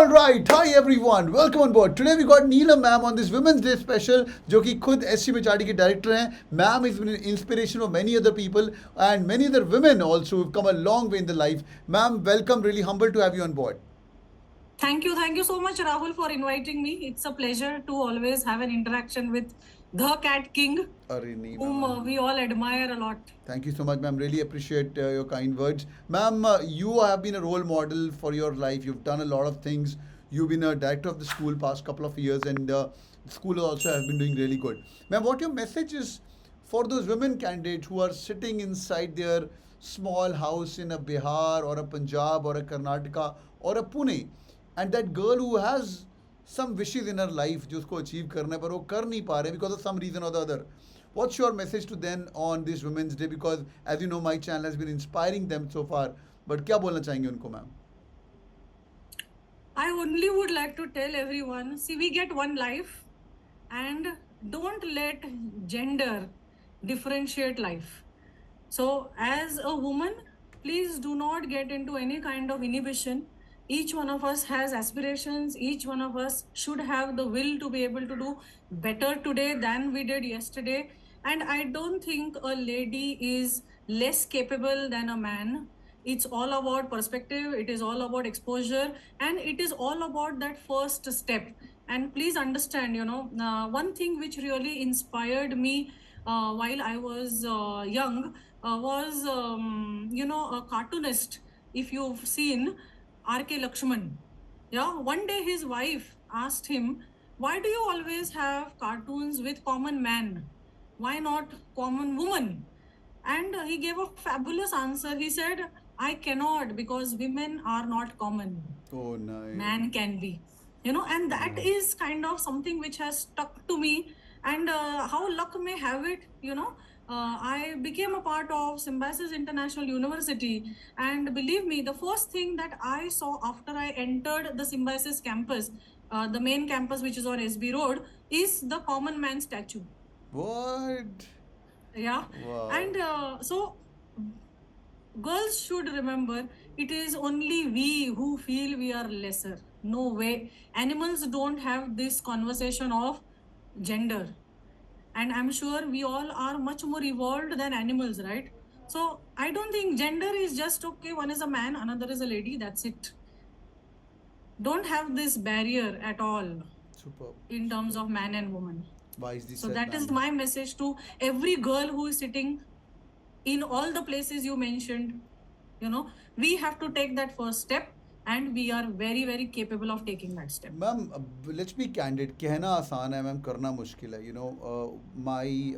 All right, hi everyone, welcome on board. Today we got Neelam ma'am on this Women's Day special, जो कि खुद SC Machadi के director हैं. Ma'am is been an inspiration of many other people and many other women also who've come a long way in their life. Ma'am, welcome. Really humble to have you on board. Thank you so much, Rahul, for inviting me. It's a pleasure to always have an interaction with the Cat King, अरे नहीं whom ma'am. we all admire a lot. Thank you so much, ma'am. Really appreciate your kind words. Ma'am, you have been a role model for your life. You've done a lot of things. You've been a director of the school past couple of years, and the school also has been doing really good. Ma'am, what your message is for those women candidates who are sitting inside their small house in a Bihar or a Punjab or a Karnataka or a Pune, and that girl who has some wishes in her life जो उसको achieve करना है पर वो कर नहीं पा रहे because of some reason or the other. What's your message to them on this Women's Day? Because as you know, my channel has been inspiring them so far. But क्या बोलना चाहेंगे उनको ma'am? I only would like to tell everyone, see, we get one life and don't let gender differentiate life. So as a woman, please do not get into any kind of inhibition. Each one of us has aspirations. Each one of us should have the will to be able to do better today than we did yesterday. And I don't think a lady is less capable than a man. It's all about perspective, it is all about exposure, and it is all about that first step. And please understand, one thing which really inspired me while I was young was, a cartoonist. If you've seen R.K. Lakshman, yeah, one day his wife asked him, why do you always have cartoons with common man? Why not common woman? And he gave a fabulous answer. He said, I cannot because women are not common. Oh, nice. Man can be. And that is kind of something which has stuck to me. And how luck may have it, I became a part of Symbiosis International University. And believe me, the first thing that I saw after I entered the Symbiosis campus, the main campus which is on SB Road, is the common man statue. What? Yeah. Wow. And so girls should remember it is only we who feel we are lesser. No way. Animals don't have this conversation of gender. And I'm sure we all are much more evolved than animals, right? So I don't think gender is just okay, one is a man, another is a lady, that's it. Don't have this barrier at all. Superb. In terms of man and woman. Wisely So said, that is ma'am. my message to every girl who is sitting in all the places you mentioned. We have to take that first step, and we are very, very capable of taking that step. Ma'am let's be candid कहना आसान है ma'am करना मुश्किल है माई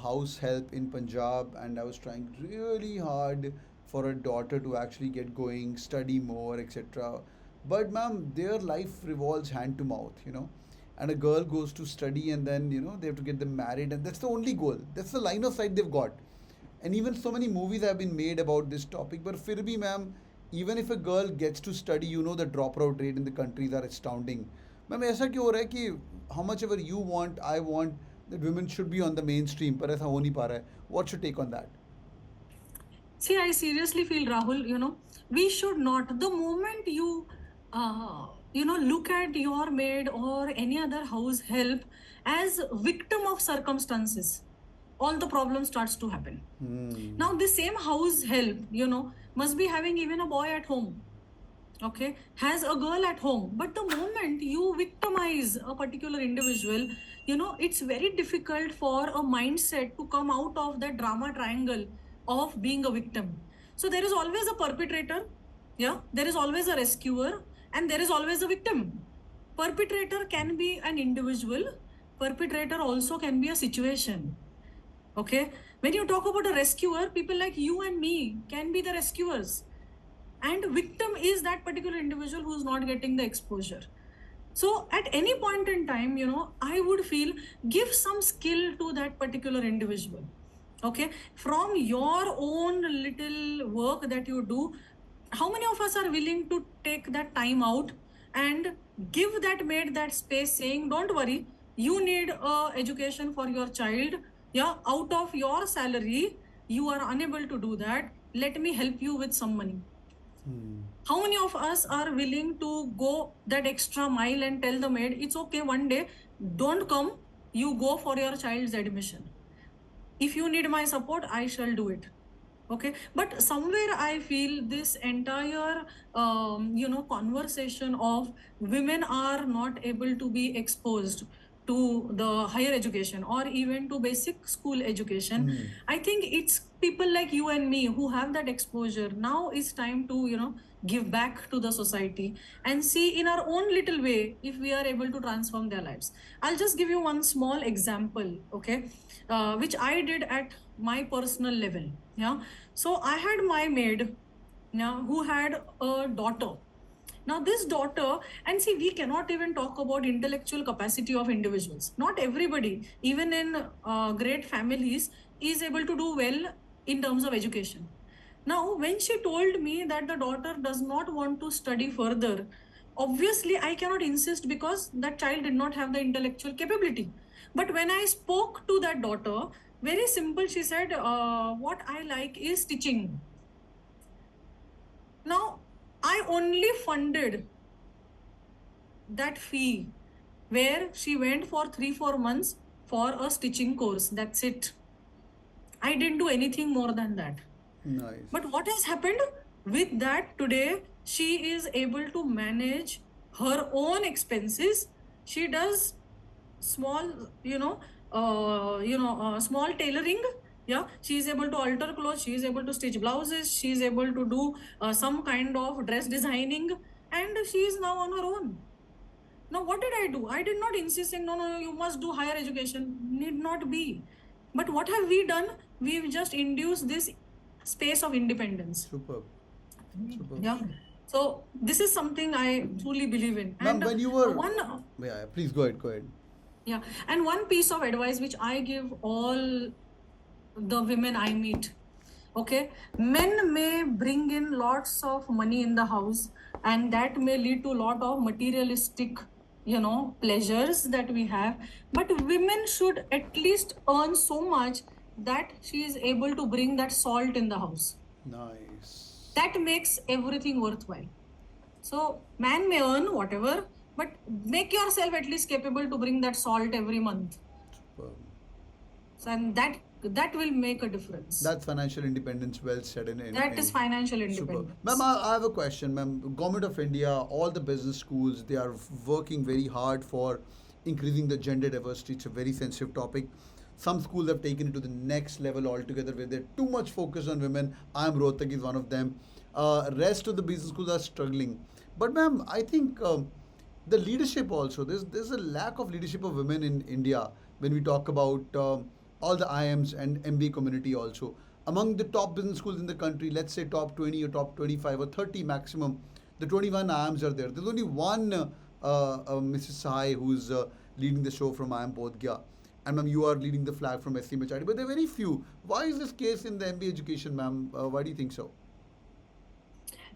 house help in Punjab and I was trying really hard for a daughter to actually get going, study more, etc. But ma'am, their life revolves hand to mouth. And a girl goes to study and then they have to get them married and that's the only goal. That's the line of sight they've got. And even so many movies have been made about this topic. But फिर भी ma'am, even if a girl gets to study, the dropout rate in the countries are astounding. Ma'am ऐसा क्यों हो रहा है कि how much ever you want, I want that women should be on the mainstream, पर ऐसा हो नहीं पा रहा है. What's your take on that? See, I seriously feel, Rahul, we should not. The moment you, look at your maid or any other house help as victim of circumstances, all the problem starts to happen. Now, the same house help, must be having even a boy at home. Okay, has a girl at home. But the moment you victimize a particular individual, it's very difficult for a mindset to come out of that drama triangle of being a victim. So there is always a perpetrator, yeah, there is always a rescuer, and there is always a victim. Perpetrator can be an individual, perpetrator also can be a situation. Okay, when you talk about a rescuer, people like you and me can be the rescuers. And victim is that particular individual who's not getting the exposure. So at any point in time, I would feel give some skill to that particular individual. Okay, from your own little work that you do, how many of us are willing to take that time out and give that maid that space, saying, don't worry, you need education for your child, yeah, out of your salary, you are unable to do that, let me help you with some money. How many of us are willing to go that extra mile and tell the maid, it's okay, one day, don't come, you go for your child's admission. If you need my support, I shall do it. Okay, but somewhere I feel this entire conversation of women are not able to be exposed to the higher education or even to basic school education. I think it's people like you and me who have that exposure. Now it's time to give back to the society and see in our own little way if we are able to transform their lives. I'll just give you one small example, okay, which I did at my personal level. Yeah, so I had my maid, yeah, who had a daughter. Now this daughter, and see, we cannot even talk about intellectual capacity of individuals. Not everybody, even in great families, is able to do well in terms of education. Now, when she told me that the daughter does not want to study further, obviously I cannot insist because that child did not have the intellectual capability. But when I spoke to that daughter, very simple, she said, what I like is teaching. Now, I only funded that fee where she went for 3-4 months for a stitching course. That's it. I didn't do anything more than that. Nice. But what has happened with that today? She is able to manage her own expenses. She does small, small tailoring. Yeah, she is able to alter clothes. She is able to stitch blouses. She is able to do some kind of dress designing, and she is now on her own. Now, what did I do? I did not insist saying, no, no, no, you must do higher education. Need not be. But what have we done? We've just induced this space of independence. Superb. Superb. Yeah. So this is something I truly believe in. Ma'am, And when you were, one, yeah, please go ahead. Go ahead. yeah, and one piece of advice which I give all the women I meet. Okay, men may bring in lots of money in the house, and that may lead to a lot of materialistic, pleasures that we have. But women should at least earn so much that she is able to bring that salt in the house. Nice. That makes everything worthwhile. So, man may earn whatever, but make yourself at least capable to bring that salt every month. Superb. So, and that will make a difference. That's financial independence, well said. That is financial Superb. independence. Ma'am, I have a question, ma'am. Government of India, all the business schools, they are working very hard for increasing the gender diversity. It's a very sensitive topic. Some schools have taken it to the next level altogether where they're too much focused on women. I'm Rohtak is one of them. Rest of the business schools are struggling. But ma'am, I think the leadership also, there's a lack of leadership of women in India when we talk about all the IMs and MBA community also. Among the top business schools in the country, let's say top 20 or top 25 or 30 maximum, the 21 IMs are there. There's only one Mrs. Sahai who's leading the show from IM Bodh and ma'am, you are leading the flag from SC Machadi, but there are very few. Why is this case in the MBA education, ma'am? Why do you think so?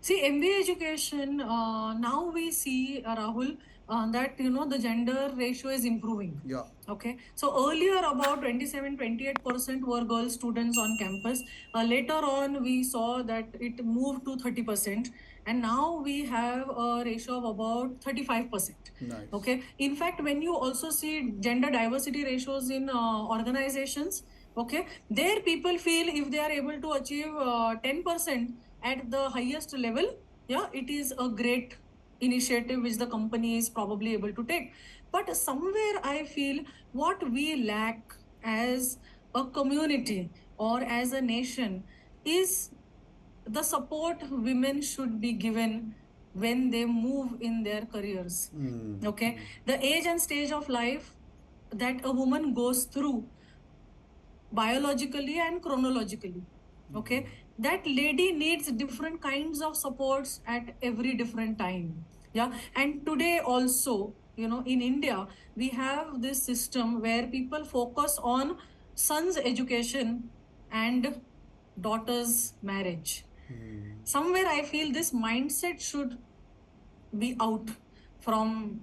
See, MBA education, now we see, Rahul, that, the gender ratio is improving. Yeah. Okay. So earlier about 27-28% were girl students on campus. Later on, we saw that it moved to 30%. And now we have a ratio of about 35%. Nice. Okay. In fact, when you also see gender diversity ratios in organizations, okay, there people feel if they are able to achieve 10% at the highest level, yeah, it is a great initiative which the company is probably able to take. But somewhere I feel what we lack as a community or as a nation is the support women should be given when they move in their careers. Okay, the age and stage of life that a woman goes through biologically and chronologically, okay, that lady needs different kinds of supports at every different time. Yeah, and today also, in India we have this system where people focus on son's education and daughter's marriage. Somewhere I feel this mindset should be out from,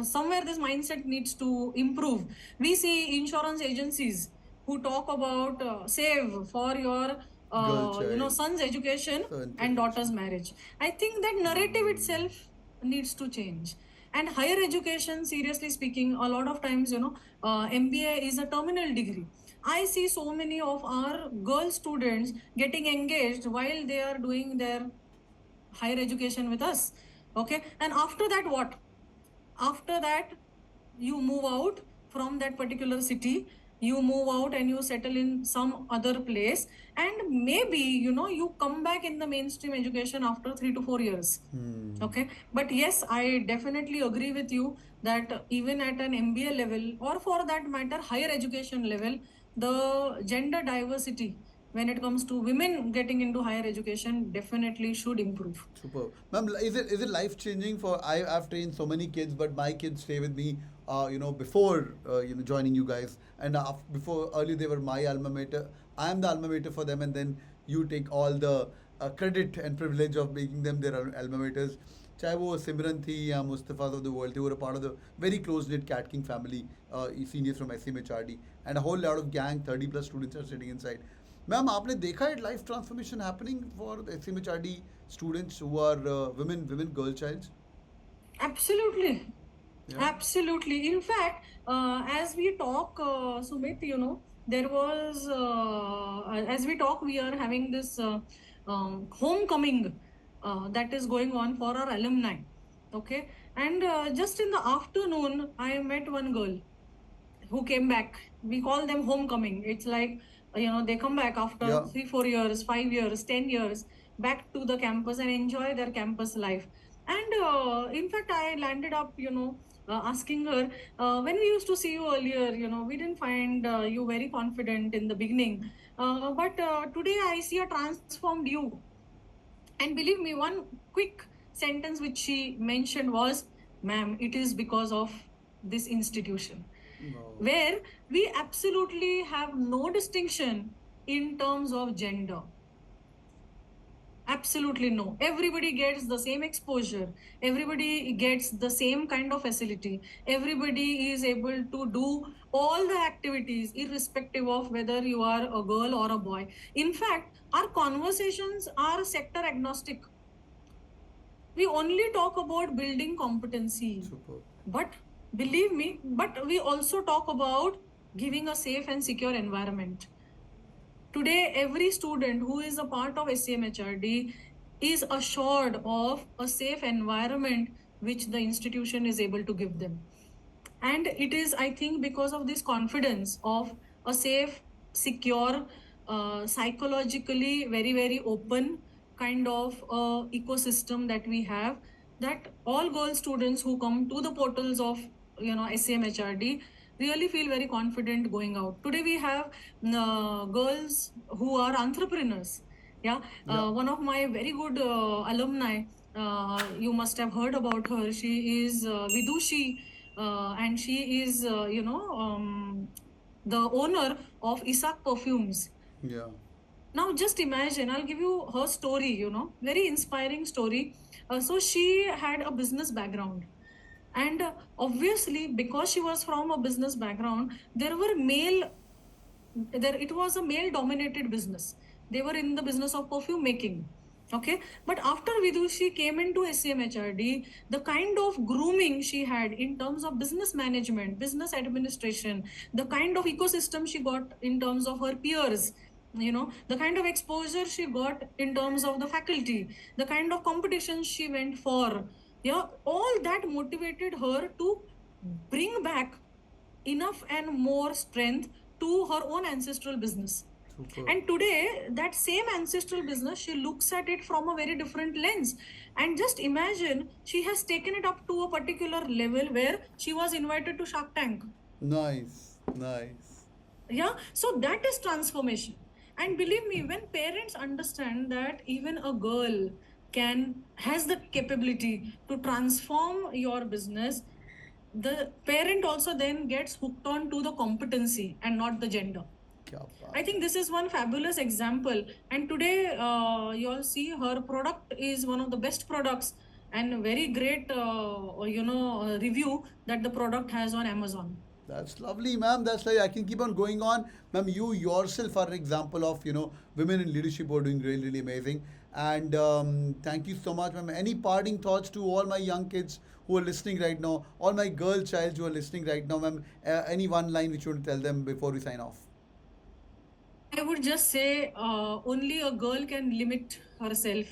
somewhere this mindset needs to improve. We see insurance agencies who talk about save for your Girl child. son's education Son's and daughter's education. marriage. I think that narrative itself needs to change. And higher education, seriously speaking, a lot of times, MBA is a terminal degree. I see so many of our girl students getting engaged while they are doing their higher education with us. Okay, and after that, what? After that, you move out from that particular city, you move out and you settle in some other place, and maybe you come back in the mainstream education after 3 to 4 years. Okay, but yes, I definitely agree with you that even at an MBA level, or for that matter higher education level, the gender diversity when it comes to women getting into higher education definitely should improve. Super, ma'am. Is it life changing for? I've trained so many kids, but my kids stay with me. Before joining you guys, and before earlier they were my alma mater. I am the alma mater for them, and then you take all the credit and privilege of making them their alma maters. चाहे वो सिमरन थी या मुस्तफ़ाज of the world, they were a part of the very close knit Cat King family, seniors from SMHRD, and a whole lot of gang, 30 plus students are sitting inside. Ma'am आपने देखा है life transformation happening for SMHRD students who are women girl childs? Absolutely. Yeah. Absolutely. In fact, as we talk, Sumit, there was, as we talk, we are having this homecoming that is going on for our alumni. Okay. And just in the afternoon, I met one girl who came back. We call them homecoming. It's like, they come back after Yeah. 3, 4 years, 5 years, 10 years back to the campus and enjoy their campus life. And in fact, I landed up, asking her, when we used to see you earlier, we didn't find you very confident in the beginning. But today I see a transformed you. And believe me, one quick sentence which she mentioned was, ma'am, it is because of this institution, Wow. where we absolutely have no distinction in terms of gender. Absolutely no. Everybody gets the same exposure. Everybody gets the same kind of facility. Everybody is able to do all the activities, irrespective of whether you are a girl or a boy. In fact, our conversations are sector agnostic. We only talk about building competency. Super. But believe me, but we also talk about giving a safe and secure environment. Today, every student who is a part of SCMHRD is assured of a safe environment which the institution is able to give them. And it is, I think, because of this confidence of a safe, secure, psychologically very, very open kind of ecosystem that we have, that all girl students who come to the portals of SCMHRD really feel very confident going out. Today we have girls who are entrepreneurs. Yeah, Yeah. one of my very good alumni, you must have heard about her. She is Vidushi, and she is, the owner of Isak Perfumes. Yeah. Now, just imagine, I'll give you her story, very inspiring story. So, she had a business background. And obviously, because she was from a business background, it was a male dominated business. They were in the business of perfume making. Okay, but after Vidushi came into SCMHRD, the kind of grooming she had in terms of business management, business administration, the kind of ecosystem she got in terms of her peers, the kind of exposure she got in terms of the faculty, the kind of competitions she went for, all that motivated her to bring back enough and more strength to her own ancestral business. Super. And today, that same ancestral business, she looks at it from a very different lens. And just imagine, she has taken it up to a particular level where she was invited to Shark Tank. Nice. Nice. Yeah, so that is transformation. And believe me, when parents understand that even a girl has the capability to transform your business, the parent also then gets hooked on to the competency and not the gender. क्या बात I think this is one fabulous example. And today, you all see her product is one of the best products and very great, review that the product has on Amazon. That's lovely, ma'am. That's like I can keep on going on, ma'am. You yourself are an example of women in leadership who are doing really really amazing. And thank you so much, ma'am. Any parting thoughts to all my young kids who are listening right now, all my girl childs who are listening right now, ma'am? Any one line which you want to tell them before we sign off? I would just say only a girl can limit herself.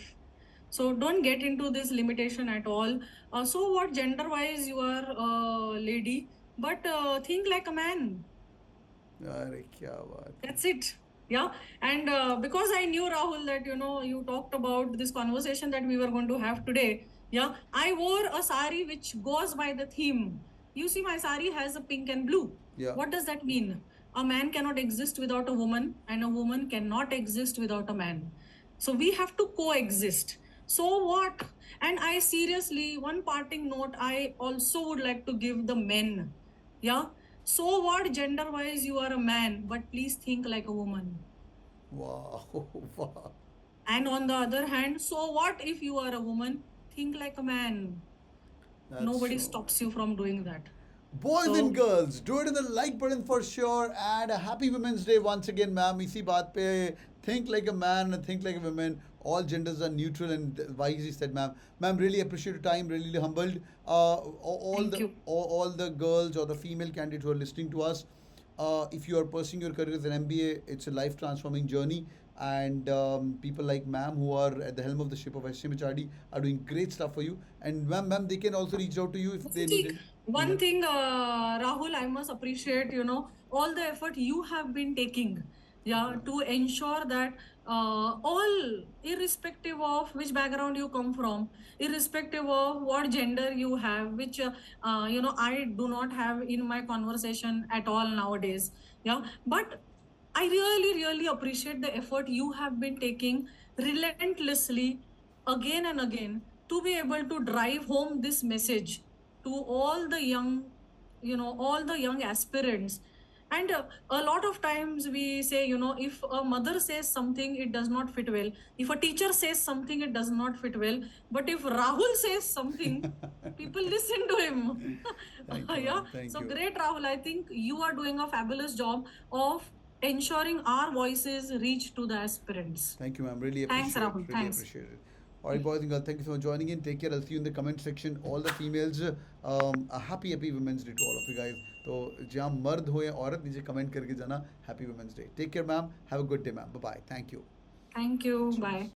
So don't get into this limitation at all. So what gender wise you are a lady, but think like a man. अरे क्या बात है. That's it. Yeah. And because I knew, Rahul, that you talked about this conversation that we were going to have today. Yeah. I wore a sari which goes by the theme. You see, my sari has a pink and blue. Yeah. What does that mean? A man cannot exist without a woman, and a woman cannot exist without a man. So we have to coexist. So what? And I seriously, one parting note I also would like to give the men. Yeah. So what, gender wise, you are a man, but please think like a woman. Wow. Wow. And on the other hand, so what if you are a woman? Think like a man. That's Nobody so stops you from doing that. Boys and So girls, do it in the like button for sure. And a happy Women's Day once again, ma'am. इसी बात पे think like a man and think like a woman. All genders are neutral and wisely said, ma'am. Ma'am, really appreciate your time. Really humbled. thank you. All the girls or the female candidates who are listening to us, if you are pursuing your career as an MBA, it's a life transforming journey. And people like ma'am who are at the helm of the ship of SMHRD are doing great stuff for you. And ma'am, they can also reach out to you if they need it. One thing, Rahul, I must appreciate, all the effort you have been taking, yeah, to ensure that all, irrespective of which background you come from, irrespective of what gender you have, which, I do not have in my conversation at all nowadays, yeah, but I really, really appreciate the effort you have been taking relentlessly again and again to be able to drive home this message to all the young, all the young aspirants. And a lot of times we say, if a mother says something, it does not fit well. If a teacher says something, it does not fit well. But if Rahul says something, people listen to him. Thank you, Yeah. ma'am. Thank So you. great, Rahul. I think you are doing a fabulous job of ensuring our voices reach to the aspirants. Thank you, ma'am. Really Thanks, appreciate it. Rahul. Really Thanks. appreciate it. All right, boys and girls, thank you so much for joining in. Take care. I'll see you in the comment section. All the females, a happy Women's Day to all of you guys. तो जहाँ मर्द हो या औरत नीचे comment करके जाना happy women's day. Take care ma'am. Have a good day ma'am. Bye bye. Thank you. Thank you. Bye.